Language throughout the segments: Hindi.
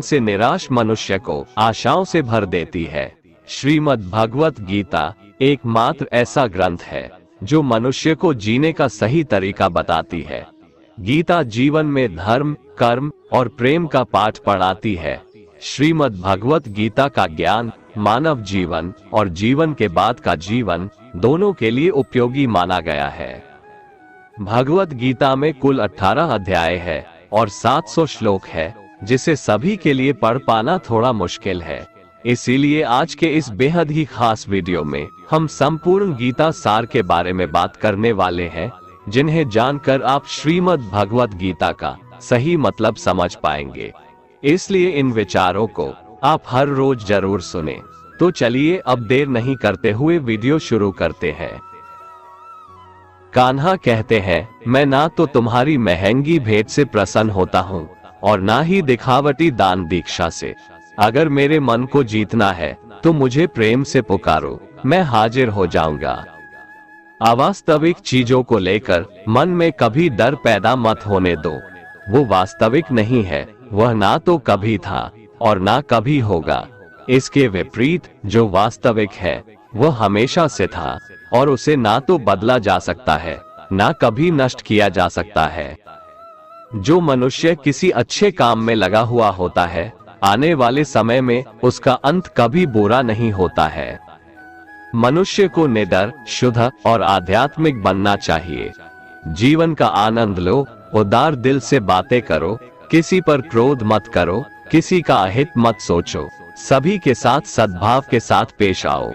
से निराश मनुष्य को आशाओं से भर देती है। श्रीमद् भगवत गीता एकमात्र ऐसा ग्रंथ है जो मनुष्य को जीने का सही तरीका बताती है। गीता जीवन में धर्म, कर्म और प्रेम का पाठ पढ़ाती है। श्रीमद् भगवत गीता का ज्ञान मानव जीवन और जीवन के बाद का जीवन दोनों के लिए उपयोगी माना गया है। भगवत गीता में कुल 18 अध्याय है और 700 श्लोक है, जिसे सभी के लिए पढ़ पाना थोड़ा मुश्किल है। इसीलिए आज के इस बेहद ही खास वीडियो में हम संपूर्ण गीता सार के बारे में बात करने वाले हैं, जिन्हें जानकर आप श्रीमद् भगवत गीता का सही मतलब समझ पाएंगे। इसलिए इन विचारों को आप हर रोज जरूर सुनें। तो चलिए अब देर नहीं करते हुए वीडियो शुरू करते हैं। कान्हा कहते हैं, मैं ना तो तुम्हारी महंगी भेंट से प्रसन्न होता हूँ और ना ही दिखावटी दान दीक्षा से। अगर मेरे मन को जीतना है तो मुझे प्रेम से पुकारो, मैं हाजिर हो जाऊंगा। अवास्तविक चीजों को लेकर मन में कभी डर पैदा मत होने दो। वो वास्तविक नहीं है, वह ना तो कभी था और ना कभी होगा। इसके विपरीत जो वास्तविक है वह हमेशा से था और उसे ना तो बदला जा सकता है, ना कभी नष्ट किया जा सकता है। जो मनुष्य किसी अच्छे काम में लगा हुआ होता है, आने वाले समय में उसका अंत कभी बुरा नहीं होता है। मनुष्य को निडर, शुद्ध और आध्यात्मिक बनना चाहिए। जीवन का आनंद लो, उदार दिल से बातें करो, किसी पर क्रोध मत करो, किसी का अहित मत सोचो, सभी के साथ सद्भाव के साथ पेश आओ।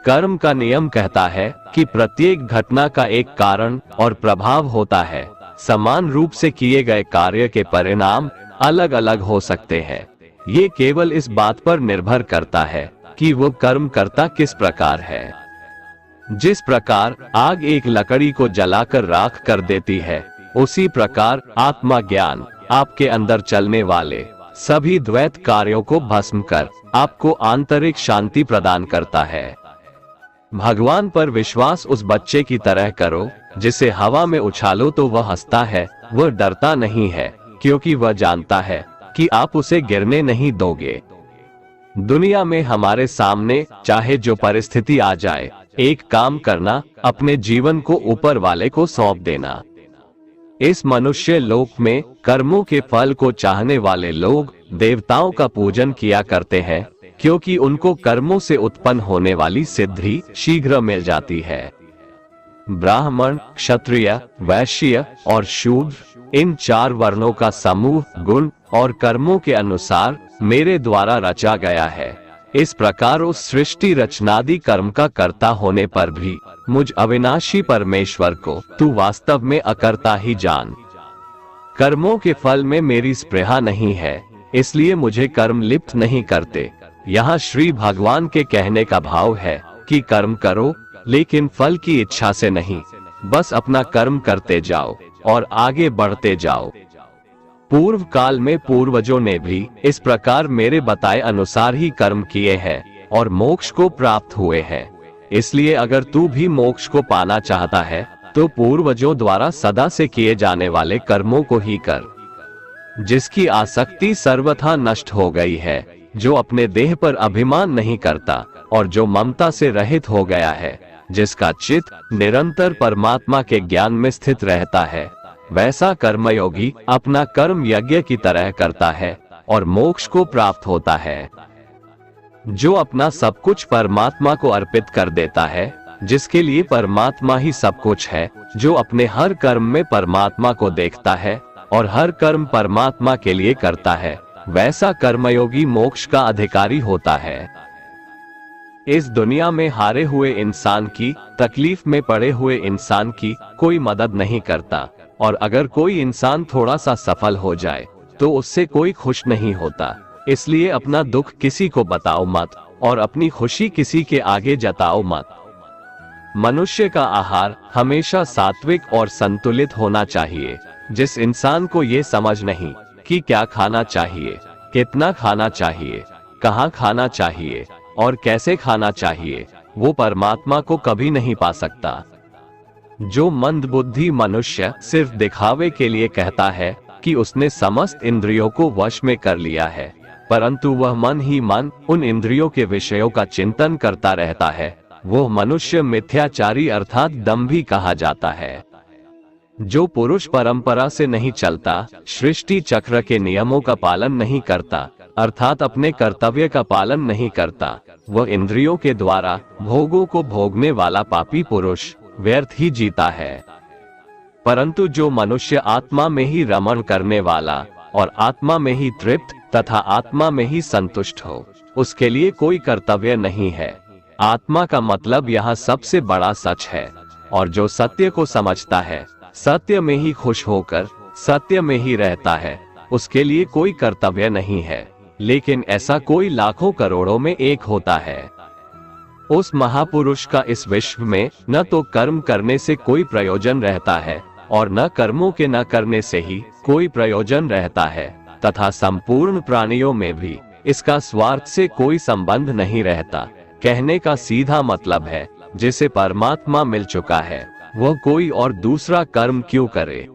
कर्म का नियम कहता है कि प्रत्येक घटना का एक कारण और प्रभाव होता है। समान रूप से किए गए कार्य के परिणाम अलग अलग हो सकते हैं। ये केवल इस बात पर निर्भर करता है कि वो कर्म करता किस प्रकार है। जिस प्रकार आग एक लकड़ी को जलाकर राख कर देती है, उसी प्रकार आत्मा ज्ञान आपके अंदर चलने वाले सभी द्वैत कार्यों को भस्म कर आपको आंतरिक शांति प्रदान करता है। भगवान पर विश्वास उस बच्चे की तरह करो जिसे हवा में उछालो तो वह हंसता है। वह डरता नहीं है क्योंकि वह जानता है कि आप उसे गिरने नहीं दोगे। दुनिया में हमारे सामने चाहे जो परिस्थिति आ जाए, एक काम करना, अपने जीवन को ऊपर वाले को सौंप देना। इस मनुष्य लोक में कर्मों के फल को चाहने वाले लोग देवताओं का पूजन किया करते हैं, क्योंकि उनको कर्मों से उत्पन्न होने वाली सिद्धि शीघ्र मिल जाती है। ब्राह्मण, क्षत्रिय, वैश्य और शूद्र, इन 4 वर्णों का समूह गुण और कर्मों के अनुसार मेरे द्वारा रचा गया है। इस प्रकार उस सृष्टि रचनादि कर्म का कर्ता होने पर भी मुझ अविनाशी परमेश्वर को तू वास्तव में अकर्ता ही जान। कर्मों के फल में मेरी स्पृहा नहीं है, इसलिए मुझे कर्म लिप्त नहीं करते। यहाँ श्री भगवान के कहने का भाव है कि कर्म करो, लेकिन फल की इच्छा से नहीं, बस अपना कर्म करते जाओ और आगे बढ़ते जाओ। पूर्व काल में पूर्वजों ने भी इस प्रकार मेरे बताए अनुसार ही कर्म किए हैं और मोक्ष को प्राप्त हुए हैं। इसलिए अगर तू भी मोक्ष को पाना चाहता है तो पूर्वजों द्वारा सदा से किए जाने वाले कर्मों को ही कर। जिसकी आसक्ति सर्वथा नष्ट हो गई है, जो अपने देह पर अभिमान नहीं करता और जो ममता से रहित हो गया है, जिसका चित्त निरंतर परमात्मा के ज्ञान में स्थित रहता है, वैसा कर्मयोगी अपना कर्म यज्ञ की तरह करता है और मोक्ष को प्राप्त होता है। जो अपना सब कुछ परमात्मा को अर्पित कर देता है, जिसके लिए परमात्मा ही सब कुछ है, जो अपने हर कर्म में परमात्मा को देखता है और हर कर्म परमात्मा के लिए करता है, वैसा कर्मयोगी मोक्ष का अधिकारी होता है। इस दुनिया में हारे हुए इंसान की, तकलीफ में पड़े हुए इंसान की कोई मदद नहीं करता, और अगर कोई इंसान थोड़ा सा सफल हो जाए तो उससे कोई खुश नहीं होता। इसलिए अपना दुख किसी को बताओ मत और अपनी खुशी किसी के आगे जताओ मत। मनुष्य का आहार हमेशा सात्विक और संतुलित होना चाहिए। जिस इंसान को ये समझ नहीं कि क्या खाना चाहिए, कितना खाना चाहिए, कहाँ खाना चाहिए और कैसे खाना चाहिए, वो परमात्मा को कभी नहीं पा सकता। जो मंदबुद्धि मनुष्य सिर्फ दिखावे के लिए कहता है कि उसने समस्त इंद्रियों को वश में कर लिया है, परंतु वह मन ही मन उन इंद्रियों के विषयों का चिंतन करता रहता है, वो मनुष्य मिथ्याचारी अर्थात दंभी कहा जाता है। जो पुरुष परंपरा से नहीं चलता, सृष्टि चक्र के नियमों का पालन नहीं करता, अर्थात अपने कर्तव्य का पालन नहीं करता, वह इंद्रियों के द्वारा भोगों को भोगने वाला पापी पुरुष व्यर्थ ही जीता है। परंतु जो मनुष्य आत्मा में ही रमण करने वाला और आत्मा में ही तृप्त तथा आत्मा में ही संतुष्ट हो, उसके लिए कोई कर्तव्य नहीं है। आत्मा का मतलब यह सबसे बड़ा सच है, और जो सत्य को समझता है, सत्य में ही खुश होकर सत्य में ही रहता है, उसके लिए कोई कर्तव्य नहीं है। लेकिन ऐसा कोई लाखों करोड़ों में एक होता है। उस महापुरुष का इस विश्व में न तो कर्म करने से कोई प्रयोजन रहता है और न कर्मों के न करने से ही कोई प्रयोजन रहता है, तथा संपूर्ण प्राणियों में भी इसका स्वार्थ से कोई संबंध नहीं रहता। कहने का सीधा मतलब है, जिसे परमात्मा मिल चुका है वह कोई और दूसरा कर्म क्यों करे।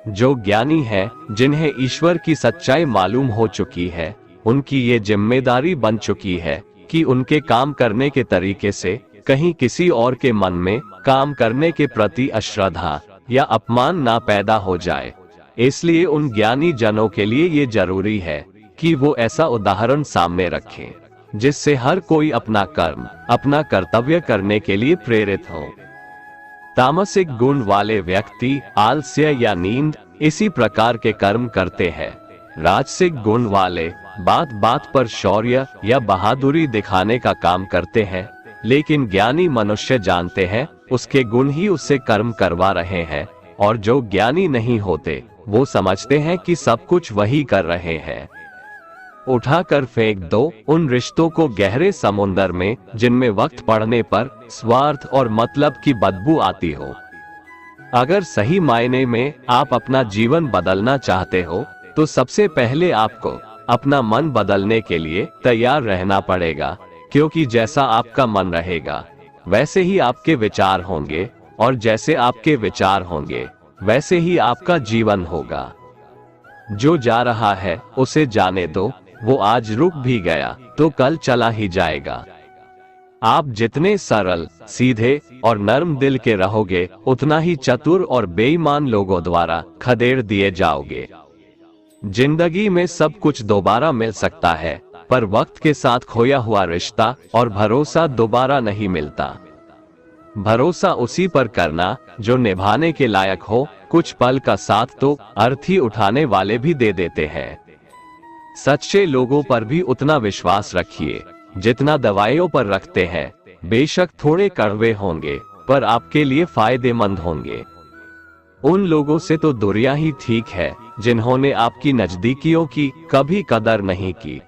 जो ज्ञानी है, जिन्हें ईश्वर की सच्चाई मालूम हो चुकी है, उनकी ये जिम्मेदारी बन चुकी है कि उनके काम करने के तरीके से कहीं किसी और के मन में काम करने के प्रति अश्रद्धा या अपमान ना पैदा हो जाए। इसलिए उन ज्ञानी जनों के लिए ये जरूरी है कि वो ऐसा उदाहरण सामने रखें, जिससे हर कोई अपना कर्म, अपना कर्तव्य करने के लिए प्रेरित हो। तामसिक गुण वाले व्यक्ति आलस्य या नींद इसी प्रकार के कर्म करते हैं। राजसिक गुण वाले बात बात पर शौर्य या बहादुरी दिखाने का काम करते हैं, लेकिन ज्ञानी मनुष्य जानते हैं उसके गुण ही उससे कर्म करवा रहे हैं, और जो ज्ञानी नहीं होते वो समझते हैं कि सब कुछ वही कर रहे हैं। उठाकर फेंक दो उन रिश्तों को गहरे समुंदर में, जिनमें वक्त पड़ने पर स्वार्थ और मतलब की बदबू आती हो। अगर सही मायने में आप अपना जीवन बदलना चाहते हो, तो सबसे पहले आपको अपना मन बदलने के लिए तैयार रहना पड़ेगा, क्योंकि जैसा आपका मन रहेगा वैसे ही आपके विचार होंगे, और जैसे आपके विचार होंगे वैसे ही आपका जीवन होगा। जो जा रहा है उसे जाने दो, वो आज रुक भी गया तो कल चला ही जाएगा। आप जितने सरल, सीधे और नर्म दिल के रहोगे, उतना ही चतुर और बेईमान लोगों द्वारा खदेड़ दिए जाओगे। जिंदगी में सब कुछ दोबारा मिल सकता है, पर वक्त के साथ खोया हुआ रिश्ता और भरोसा दोबारा नहीं मिलता। भरोसा उसी पर करना जो निभाने के लायक हो। कुछ पल का साथ तो अर्थी उठाने वाले भी दे देते हैं। सच्चे लोगों पर भी उतना विश्वास रखिए जितना दवाइयों पर रखते हैं। बेशक थोड़े कड़वे होंगे, पर आपके लिए फायदेमंद होंगे। उन लोगों से तो दूरियां ही ठीक है जिन्होंने आपकी नजदीकियों की कभी कदर नहीं की।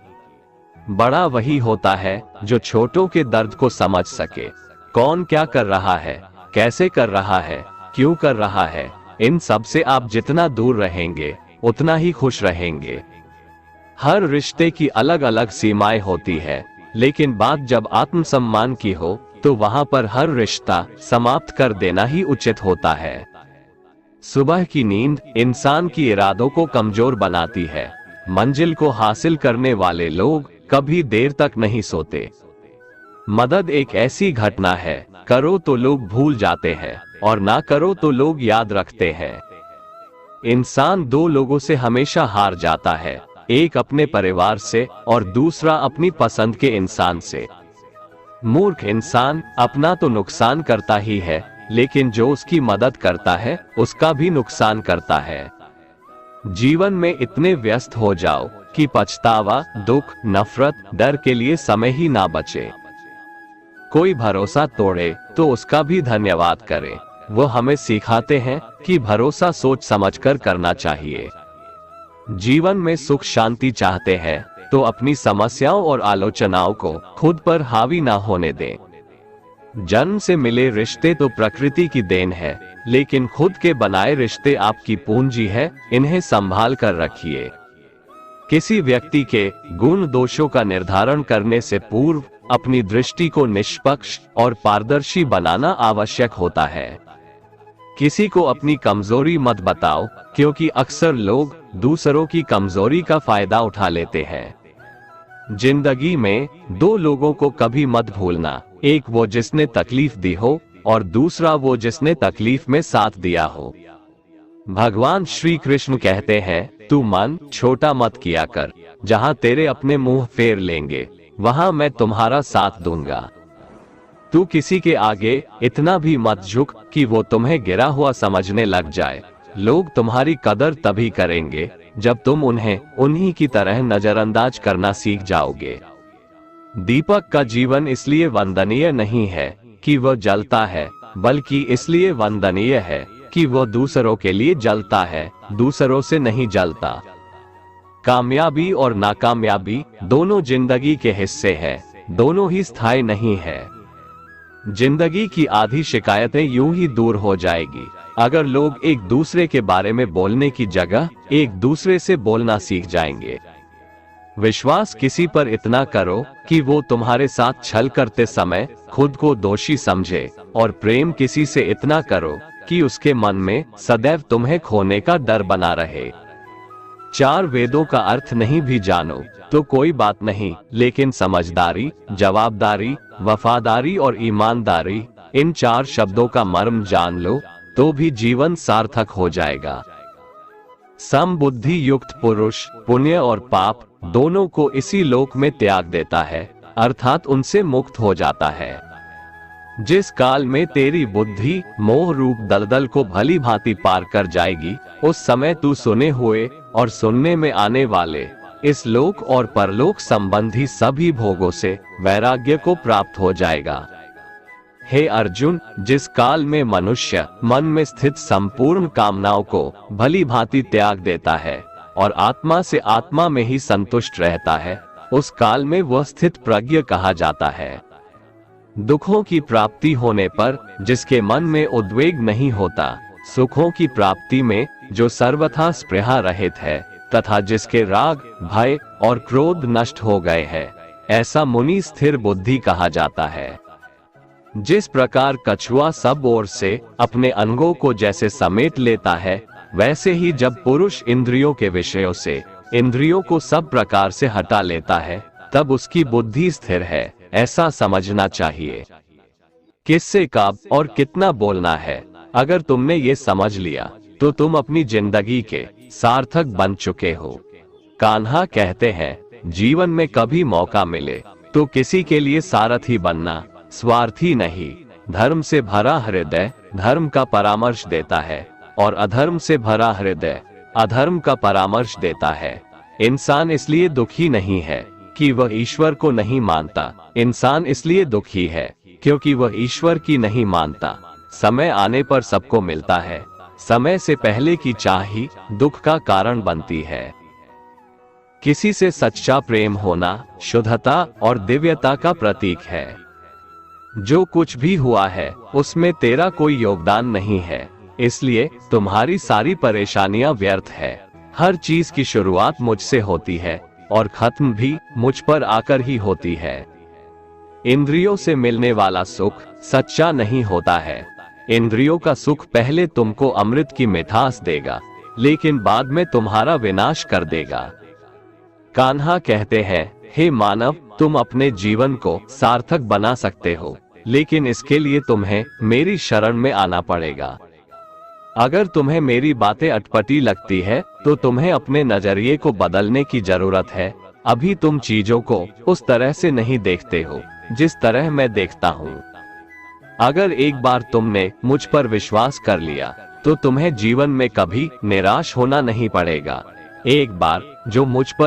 बड़ा वही होता है जो छोटों के दर्द को समझ सके। कौन क्या कर रहा है, कैसे कर रहा है, क्यों कर रहा है, इन सब से आप जितना दूर रहेंगे उतना ही खुश रहेंगे। हर रिश्ते की अलग अलग सीमाएं होती है, लेकिन बात जब आत्मसम्मान की हो तो वहां पर हर रिश्ता समाप्त कर देना ही उचित होता है। सुबह की नींद इंसान की इरादों को कमजोर बनाती है। मंजिल को हासिल करने वाले लोग कभी देर तक नहीं सोते। मदद एक ऐसी घटना है, करो तो लोग भूल जाते हैं और ना करो तो लोग याद रखते हैं। इंसान दो लोगों से हमेशा हार जाता है, एक अपने परिवार से और दूसरा अपनी पसंद के इंसान से। मूर्ख इंसान अपना तो नुकसान करता ही है, लेकिन जो उसकी मदद करता है उसका भी नुकसान करता है। जीवन में इतने व्यस्त हो जाओ कि पछतावा, दुख, नफरत, डर के लिए समय ही ना बचे। कोई भरोसा तोड़े तो उसका भी धन्यवाद करे। वो हमें सिखाते हैं कि भरोसा सोच समझकर करना चाहिए। जीवन में सुख शांति चाहते हैं तो अपनी समस्याओं और आलोचनाओं को खुद पर हावी ना होने दें। जन्म से मिले रिश्ते तो प्रकृति की देन है, लेकिन खुद के बनाए रिश्ते आपकी पूंजी है, इन्हें संभाल कर रखिए। किसी व्यक्ति के गुण दोषों का निर्धारण करने से पूर्व अपनी दृष्टि को निष्पक्ष और पारदर्शी बनाना आवश्यक होता है। किसी को अपनी कमजोरी मत बताओ, क्योंकि अक्सर लोग दूसरों की कमजोरी का फायदा उठा लेते हैं। जिंदगी में दो लोगों को कभी मत भूलना, एक वो जिसने तकलीफ दी हो और दूसरा वो जिसने तकलीफ में साथ दिया हो। भगवान श्री कृष्ण कहते हैं, तू मन छोटा मत किया कर, जहां तेरे अपने मुंह फेर लेंगे वहां मैं तुम्हारा साथ दूंगा। तू किसी के आगे इतना भी मत झुक कि वो तुम्हें गिरा हुआ समझने लग जाए। लोग तुम्हारी कदर तभी करेंगे जब तुम उन्हें उन्हीं की तरह नजरअंदाज करना सीख जाओगे। दीपक का जीवन इसलिए वंदनीय नहीं है कि वह जलता है, बल्कि इसलिए वंदनीय है कि वह दूसरों के लिए जलता है, दूसरों से नहीं जलता। कामयाबी और नाकामयाबी दोनों जिंदगी के हिस्से हैं, दोनों ही स्थायी नहीं है। जिंदगी की आधी शिकायतें यूं ही दूर हो जाएगी अगर लोग एक दूसरे के बारे में बोलने की जगह एक दूसरे से बोलना सीख जाएंगे। विश्वास किसी पर इतना करो कि वो तुम्हारे साथ छल करते समय खुद को दोषी समझे, और प्रेम किसी से इतना करो कि उसके मन में सदैव तुम्हें खोने का डर बना रहे। चार वेदों का अर्थ नहीं भी जानो तो कोई बात नहीं, लेकिन समझदारी, जवाबदारी, वफादारी और ईमानदारी, इन चार शब्दों का मर्म जान लो तो भी जीवन सार्थक हो जाएगा। समबुद्धि युक्त पुरुष पुण्य और पाप दोनों को इसी लोक में त्याग देता है, अर्थात उनसे मुक्त हो जाता है। जिस काल में तेरी बुद्धि मोह रूप दलदल को भली भांति पार कर जाएगी, उस समय तू सुने हुए और सुनने में आने वाले इस लोक और परलोक संबंधी सभी भोगों से वैराग्य को प्राप्त हो जाएगा। हे अर्जुन, जिस काल में मनुष्य मन में स्थित संपूर्ण कामनाओं को भली भांति त्याग देता है और आत्मा से आत्मा में ही संतुष्ट रहता है, उस काल में वह स्थित प्रज्ञ कहा जाता है। दुखों की प्राप्ति होने पर जिसके मन में उद्वेग नहीं होता, सुखों की प्राप्ति में जो सर्वथा स्पृहा रहित है, तथा जिसके राग, भय और क्रोध नष्ट हो गए हैं, ऐसा मुनि स्थिर बुद्धि कहा जाता है। जिस प्रकार कछुआ सब ओर से अपने अंगों को जैसे समेट लेता है, वैसे ही जब पुरुष इंद्रियों के विषयों से इंद्रियों को सब प्रकार से हटा लेता है, तब उसकी बुद्धि स्थिर है, ऐसा समझना चाहिए। किससे कब और कितना बोलना है, अगर तुमने ये समझ लिया तो तुम अपनी जिंदगी के सार्थक बन चुके हो। कान्हा कहते हैं, जीवन में कभी मौका मिले तो किसी के लिए सारथी बनना, स्वार्थी नहीं। धर्म से भरा हृदय धर्म का परामर्श देता है, और अधर्म से भरा हृदय अधर्म का परामर्श देता है। इंसान इसलिए दुखी नहीं है कि वह ईश्वर को नहीं मानता, इंसान इसलिए दुखी है क्योंकि वह ईश्वर की नहीं मानता। समय आने पर सबको मिलता है, समय से पहले की चाह ही दुख का कारण बनती है। किसी से सच्चा प्रेम होना शुद्धता और दिव्यता का प्रतीक है। जो कुछ भी हुआ है उसमें तेरा कोई योगदान नहीं है, इसलिए तुम्हारी सारी परेशानियां व्यर्थ है। हर चीज की शुरुआत मुझसे होती है और खत्म भी मुझ पर आकर ही होती है। इंद्रियों से मिलने वाला सुख सच्चा नहीं होता है। इंद्रियों का सुख पहले तुमको अमृत की मिठास देगा, लेकिन बाद में तुम्हारा विनाश कर देगा। कान्हा कहते हैं, हे मानव, तुम अपने जीवन को सार्थक बना सकते हो, लेकिन इसके लिए तुम्हें मेरी शरण में आना पड़ेगा। अगर तुम्हें मेरी बातें अटपटी लगती है तो तुम्हें अपने नजरिए को बदलने की जरूरत है। अभी तुम चीजों को उस तरह से नहीं देखते हो जिस तरह मैं देखता हूँ। अगर एक बार तुमने मुझ पर विश्वास कर लिया तो तुम्हें जीवन में कभी निराश होना नहीं पड़ेगा। एक बार जो मुझ पर